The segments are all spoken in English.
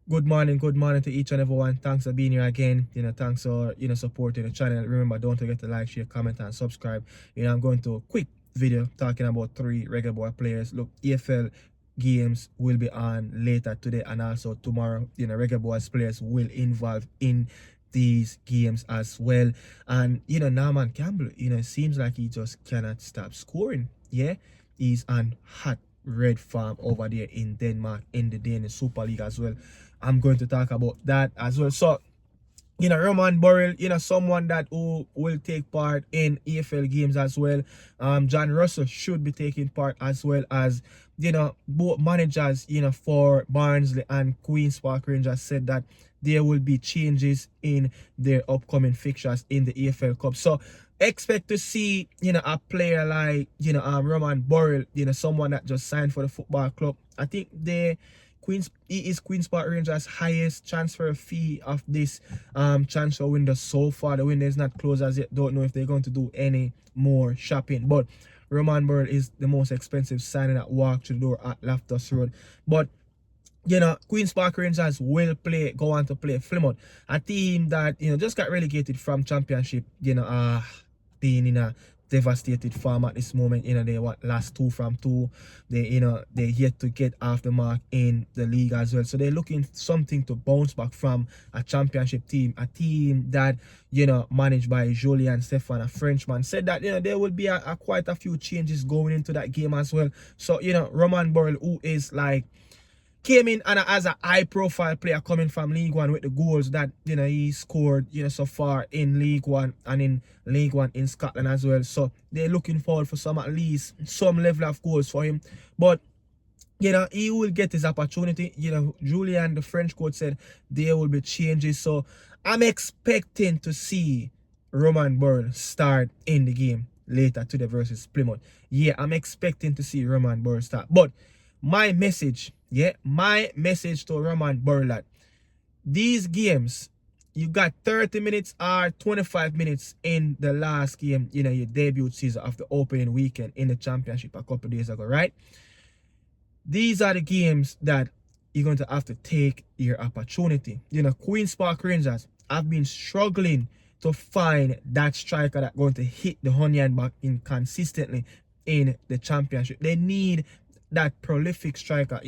Good morning to each and everyone. Thanks for being here again. Thanks for supporting the channel. Remember, don't forget to like, share, comment, and subscribe. I'm going to a quick video talking about three regular boy players. Look, EFL games will be on later today and also tomorrow. Regular boys players will involve in these games as well. And Norman Campbell, it seems like he just cannot stop scoring. Yeah, he's on hot red farm over there in Denmark in the Danish Super League as well. I'm going to talk about that as well. So, Roman Burrell, someone that who will take part in EFL games as well. John Russell should be taking part as well as, both managers, for Barnsley and Queen's Park Rangers said that there will be changes in their upcoming fixtures in the EFL Cup. So, expect to see, a player like, Roman Burrell, someone that just signed for the football club. I think he is Queen's Park Rangers' highest transfer fee of this transfer window so far. The window is not closed as yet. Don't know if they're going to do any more shopping. But Roman Burrell is the most expensive signing that walked through the door at Loftus Road. But Queen's Park Rangers will go on to play Plymouth, a team that just got relegated from Championship. Being in a devastated form at this moment. They last 2 from 2. They yet to get off the mark in the league as well. So they're looking something to bounce back from a Championship team, a team that managed by Julian Stefan, a Frenchman. Said that there will be quite a few changes going into that game as well. So Roman Burrell, who is like came in and as a high profile player coming from League One with the goals that he scored so far in League One and in League One in Scotland as well. So they're looking forward for at least some level of goals for him. But he will get his opportunity. Julian, the French coach, said there will be changes. So I'm expecting to see Roman Burrell start in the game later today versus Plymouth. Yeah, I'm expecting to see Roman Burrell start. But my message to Roman Burrell, these games, you got 30 minutes or 25 minutes in the last game, your debut season of the opening weekend in the Championship a couple days ago, right? These are the games that you're going to have to take your opportunity. Queen's Park Rangers have been struggling to find that striker that's going to hit the onion back in consistently in the Championship. They need that prolific striker,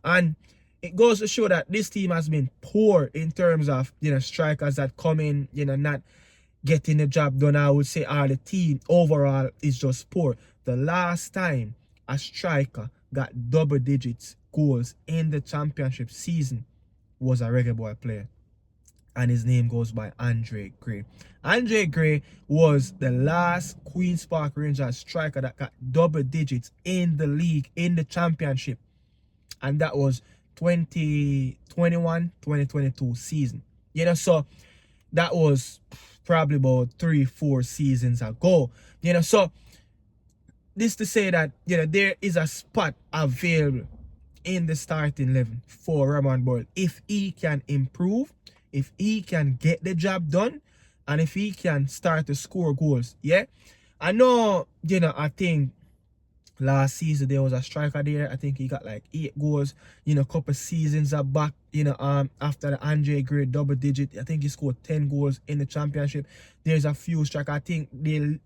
and it goes to show that this team has been poor in terms of strikers that come in, not getting the job done. I would say the team overall is just poor. The last time a striker got double digits goals in the Championship season was a regular boy player, and his name goes by Andre Gray. Andre Gray was the last Queen's Park Rangers striker that got double digits in the league, in the Championship. And that was 2021-2022 season. So that was probably about 3-4 seasons ago. So this to say that, there is a spot available in the starting 11 for Roman Burrell if he can improve, if he can get the job done, and if he can start to score goals. Yeah, I know, I think last season there was a striker there. I think he got like 8 goals, a couple seasons back, after the Andre Gray double digit. I think he scored 10 goals in the Championship. There's a few strikers. I think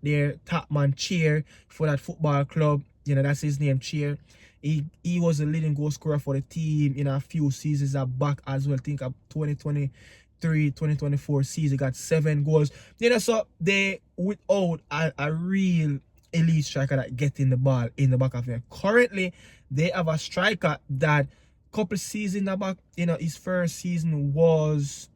their top man Cheer for that football club, that's his name, Cheer. He was the leading goal scorer for the team in a few seasons back as well. I think of 2023-2024 season, got 7 goals. So they without a real elite striker that getting the ball in the back of them. Currently, they have a striker that couple seasons back, his first season was,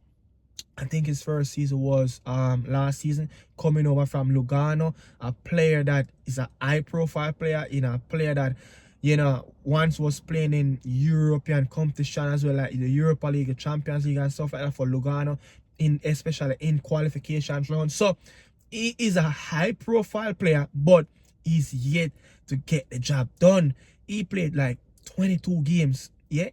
I think his first season was last season, coming over from Lugano, a player that is a high profile player, a player that once was playing in European competition as well, like the Europa League, the Champions League and stuff like that for Lugano, especially in qualifications round. So he is a high profile player, but he's yet to get the job done. He played like 22 games,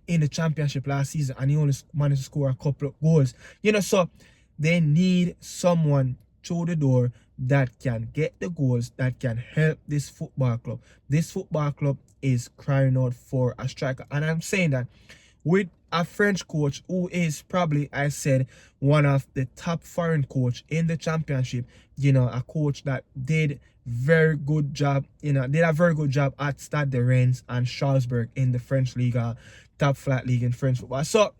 in the Championship last season, and he only managed to score a couple of goals. So they need someone through the door that can get the goals, that can help this football club. This football club is crying out for a striker, and I'm saying that with a French coach who is probably, I said, one of the top foreign coach in the championship. A coach that did very good job, did a very good job at Stade de Reims and Strasbourg in the French Liga, top flight league in French football. So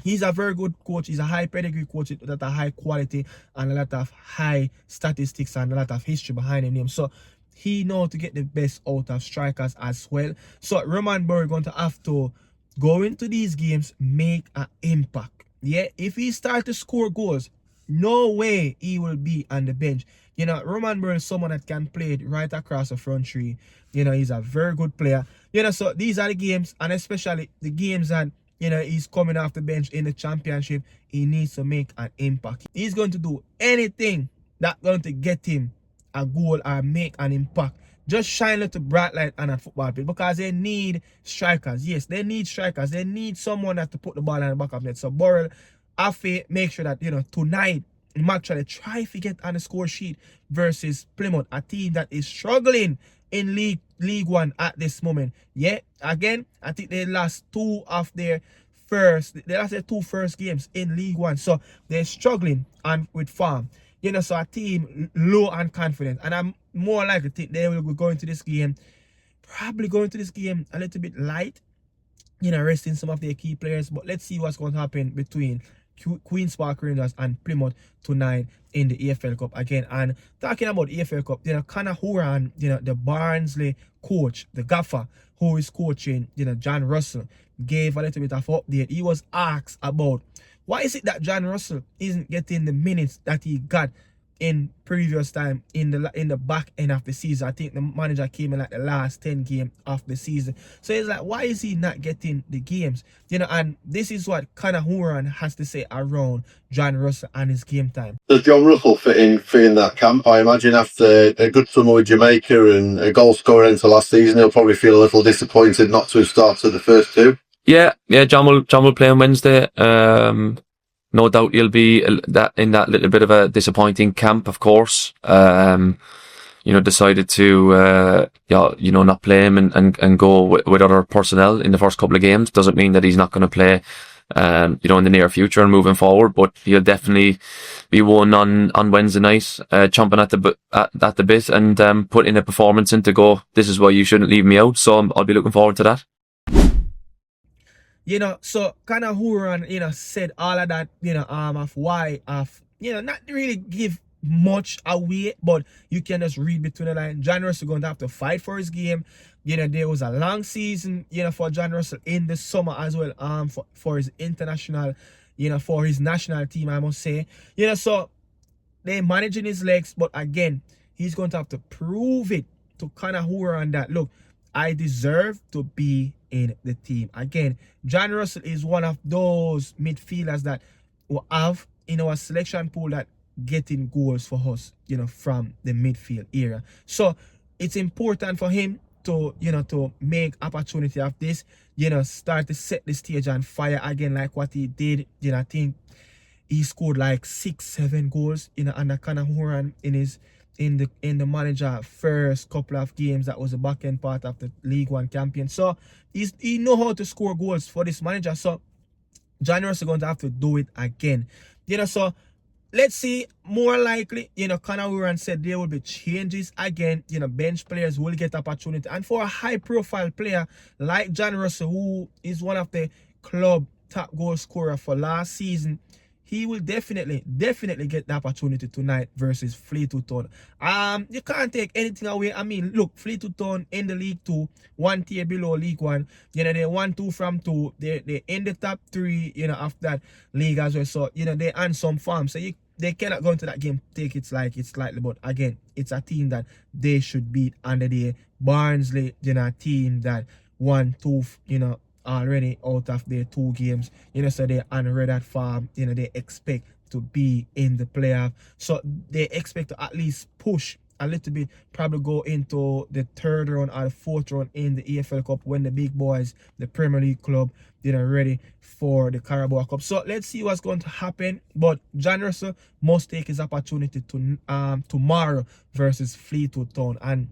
he's a very good coach. He's a high pedigree coach with a high quality and a lot of high statistics and a lot of history behind him. So he knows to get the best out of strikers as well. So Roman Burll going to have to go into these games, make an impact. Yeah, if he starts to score goals, no way he will be on the bench. Roman Burll is someone that can play it right across the front three. He's a very good player. So these are the games, and especially the games that he's coming off the bench in the championship. He needs to make an impact. He's going to do anything that's going to get him a goal or make an impact. Just shine a little bright light on a football pitch, because they need strikers. Yes, they need strikers. They need someone that to put the ball on the back of net. So Burrell, Afe, make sure that tonight he actually try to get on the score sheet versus Plymouth, a team that is struggling in League One at this moment. Yeah, again, I think they lost two first games in League One, so they're struggling and with form. So a team low and confident, and I'm more likely to think they will be going to this game, probably going to this game a little bit light, resting some of their key players. But let's see what's going to happen between Queen's Park Rangers and Plymouth tonight in the EFL Cup again. And talking about EFL Cup, Conor Horan, the Barnsley coach, the gaffer who is coaching, John Russell, gave a little bit of update. He was asked about why is it that John Russell isn't getting the minutes that he got in previous time in the back end of the season. I think the manager came in like the last 10 games of the season. So it's like, why is he not getting the games? And this is what Conor Horan has to say around John Russell and his game time. Does John Russell fit in that camp? I imagine after a good summer with Jamaica and a goal scorer into last season, he'll probably feel a little disappointed not to have started the first two. Yeah, John will play on Wednesday. No doubt he'll be in that little bit of a disappointing camp, of course. Decided to not play him and go with other personnel in the first couple of games. Doesn't mean that he's not going to play in the near future and moving forward, but he'll definitely be one on Wednesday night, chomping at the bit and putting a performance in to go, this is why you shouldn't leave me out. So I'll be looking forward to that. So Conor Horan, said all of that, of why, not really give much away, but you can just read between the lines. John Russell going to have to fight for his game. There was a long season, for John Russell in the summer as well, for his international, for his national team, I must say. So they're managing his legs, but again, he's going to have to prove it to Conor Horan that, look, I deserve to be in the team. Again, John Russell is one of those midfielders that will have in our selection pool that getting goals for us, from the midfield area. So it's important for him to, to make opportunity of this, start to set the stage on fire again, like what he did. I think he scored like 6-7 goals, under Conor Horan in the manager first couple of games. That was the back end part of the League One campaign. So he know how to score goals for this manager. So John Russell going to have to do it again. So let's see. More likely, Conor Horan said there will be changes again. Bench players will get opportunity. And for a high profile player like John Russell, who is one of the club top goal scorer for last season, he will definitely get the opportunity tonight versus Fleetwood Town. You can't take anything away. I mean, look, Fleetwood Town in the League 2, one tier below League 1. They 1-2 from 2. They in the top 3, of that league as well. So, they on some form. So they cannot go into that game, take it like it's slightly. But again, it's a team that they should beat under the Barnsley, a team that 1-2, already out of their 2 games, so they're on red farm. They expect to be in the playoff, so they expect to at least push a little bit, probably go into the 3rd round or the 4th round in the EFL Cup when the big boys, the Premier League club, ready for the Carabao Cup. So let's see what's going to happen. But John Russell must take his opportunity to tomorrow versus Fleetwood Town. And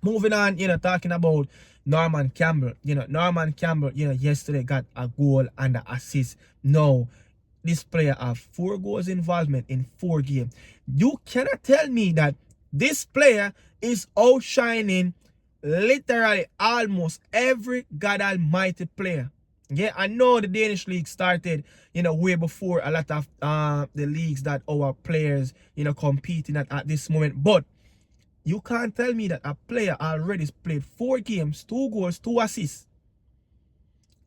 Moving on, talking about Norman Campbell. Norman Campbell, yesterday got a goal and an assist. Now, this player have 4 goals involvement in 4 games. You cannot tell me that this player is outshining literally almost every God Almighty player. Yeah, I know the Danish league started, way before a lot of the leagues that our players, competing at this moment. But you can't tell me that a player already played 4 games, 2 goals, 2 assists,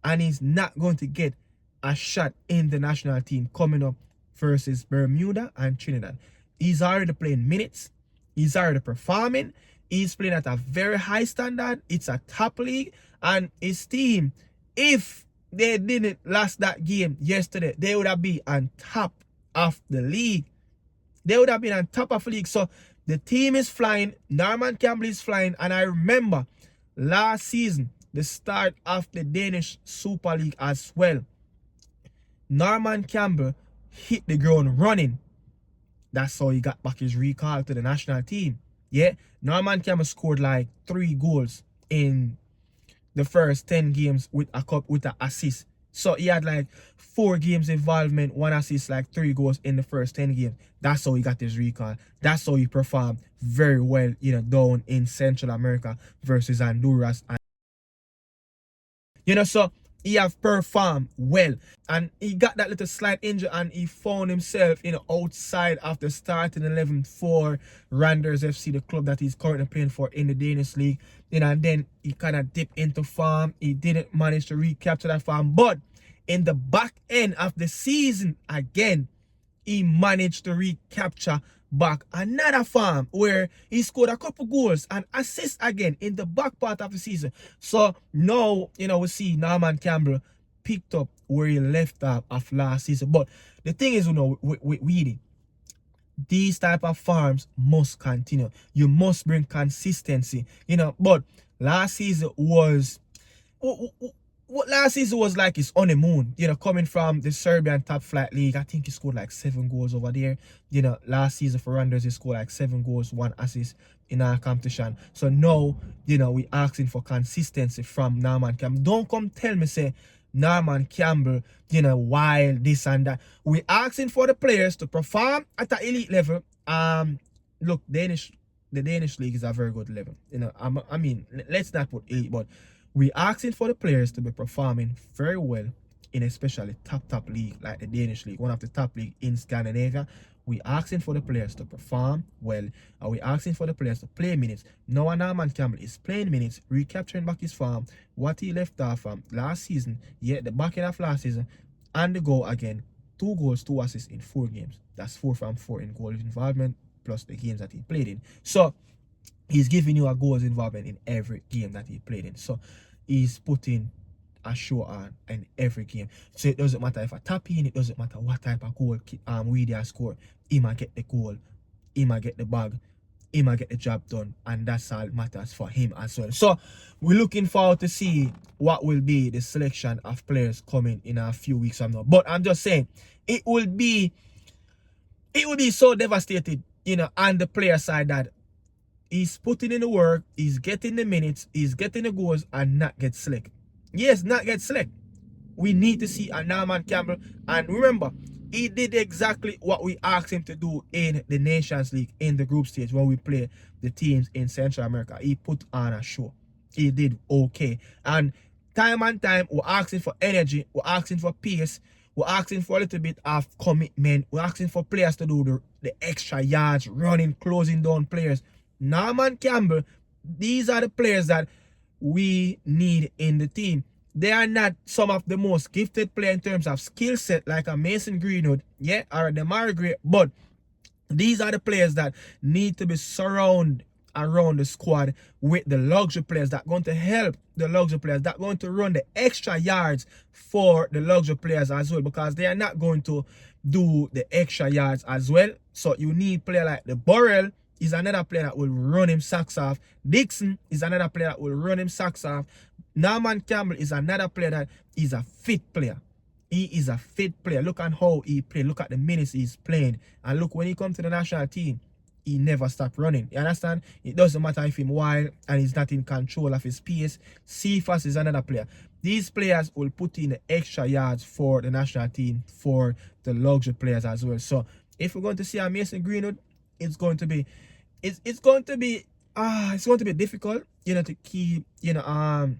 and he's not going to get a shot in the national team coming up versus Bermuda and Trinidad. He's already playing minutes. He's already performing. He's playing at a very high standard. It's a top league. And his team, if they didn't lose that game yesterday, they would have been on top of the league. They would have been on top of the league. So the team is flying. Norman Campbell is flying. And I remember last season, the start of the Danish Super League as well. Norman Campbell hit the ground running. That's how he got back his recall to the national team. Yeah, Norman Campbell scored like 3 goals in the first 10 games with an assist. So he had like 4 games involvement, 1 assist, like 3 goals in the first 10 games. That's how he got his recall. That's how he performed very well, down in Central America versus Honduras. So he have performed well, and he got that little slight injury, and he found himself, outside after starting 11 for Randers FC, the club that he's currently playing for in the Danish league. And then he kind of dipped into form. He didn't manage to recapture that form, but in the back end of the season again, he managed to recapture back another form where he scored a couple goals and assists again in the back part of the season. So now, we see Norman Campbell picked up where he left off of last season. But the thing is, with Weedy, these type of farms must continue. You must bring consistency, but last season was... Last season was like his honeymoon, coming from the Serbian top flight league. I think he scored like 7 goals over there. Last season for Randers, he scored like 7 goals, 1 assist in our competition. So now, we asking for consistency from Norman Campbell. Don't come tell me, say, Norman Campbell, while this and that. We asking for the players to perform at the elite level. Look, the Danish league is a very good level. I mean, let's not put elite, but we asking for the players to be performing very well in especially top league like the Danish league, one of the top league in Scandinavia. We asking for the players to perform well, and we asking for the players to play minutes. Now Norman Campbell is playing minutes, recapturing back his form, what he left off from last season, the back end of last season, and the goal again. 2 goals, 2 assists in 4 games. That's 4 from 4 in goal involvement, plus the games that he played in. So he's giving you a goals involvement in every game that he played in. So he's putting a show on in every game. So it doesn't matter if I tap in, it doesn't matter what type of goal we there score. He might get the goal, he might get the bag, he might get the job done, and that's all matters for him as well. So we're looking forward to see what will be the selection of players coming in a few weeks from now. But I'm just saying, it will be so devastated, on the player side, that he's putting in the work, he's getting the minutes, he's getting the goals, and not get select. Yes, not get select. We need to see a Norman Campbell. And remember, he did exactly what we asked him to do in the Nations League in the group stage when we play the teams in Central America. He put on a show. He did okay. And time and time, we're asking for energy, we're asking for pace, we're asking for a little bit of commitment, we're asking for players to do the extra yards, running, closing down players. Norman Campbell, these are the players that we need in the team. They are not some of the most gifted players in terms of skill set, like a Mason Greenwood, or a Demar Gray, but these are the players that need to be surrounded around the squad with the luxury players that are going to help the luxury players, that are going to run the extra yards for the luxury players as well, because they are not going to do the extra yards as well. So you need player like the Burrell is another player that will run him socks off. Dixon is another player that will run him socks off. Norman Campbell is another player that is a fit player. He is a fit player. Look at how he plays. Look at the minutes he's playing. And look, when he comes to the national team, he never stopped running. You understand? It doesn't matter if he's wild and he's not in control of his pace. Cephas is another player. These players will put in the extra yards for the national team, for the luxury players as well. So if we're going to see a Mason Greenwood, it's going to be difficult, you know, to keep, you know,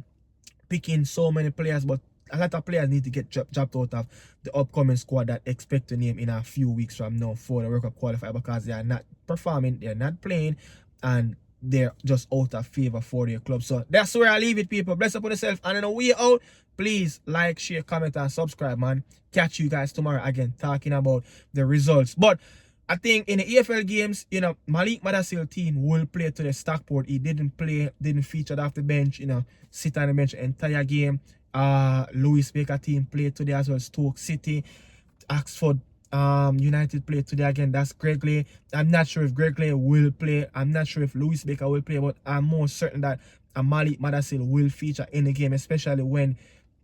picking so many players, but a lot of players need to get dropped out of the upcoming squad that expect to name in a few weeks from now for the World Cup qualifier, because they are not performing, they're not playing, and they're just out of favor for their club. So that's where I leave it, people. Bless up on yourself, and on the way out, please like, share, comment, and subscribe, man. Catch you guys tomorrow again, talking about the results. But I think in the EFL games, you know, Malik Madasil team will play to the Stockport. He didn't feature off the bench, you know, sit on the bench the entire game. Lewis Baker team played today as well. Stoke City, Oxford United played today again. That's Gregley. I'm not sure if Gregley will play. I'm not sure if Lewis Baker will play, but I'm more certain that Malik Madasil will feature in the game, especially when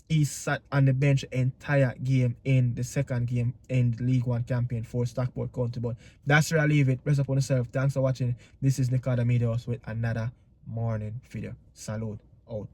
he sat on the bench the entire game in the second game in the League One campaign for Stockport County. But that's where I leave it. Rest upon yourself. Thanks for watching. This is Nicardo Media House with another morning video. Salute out.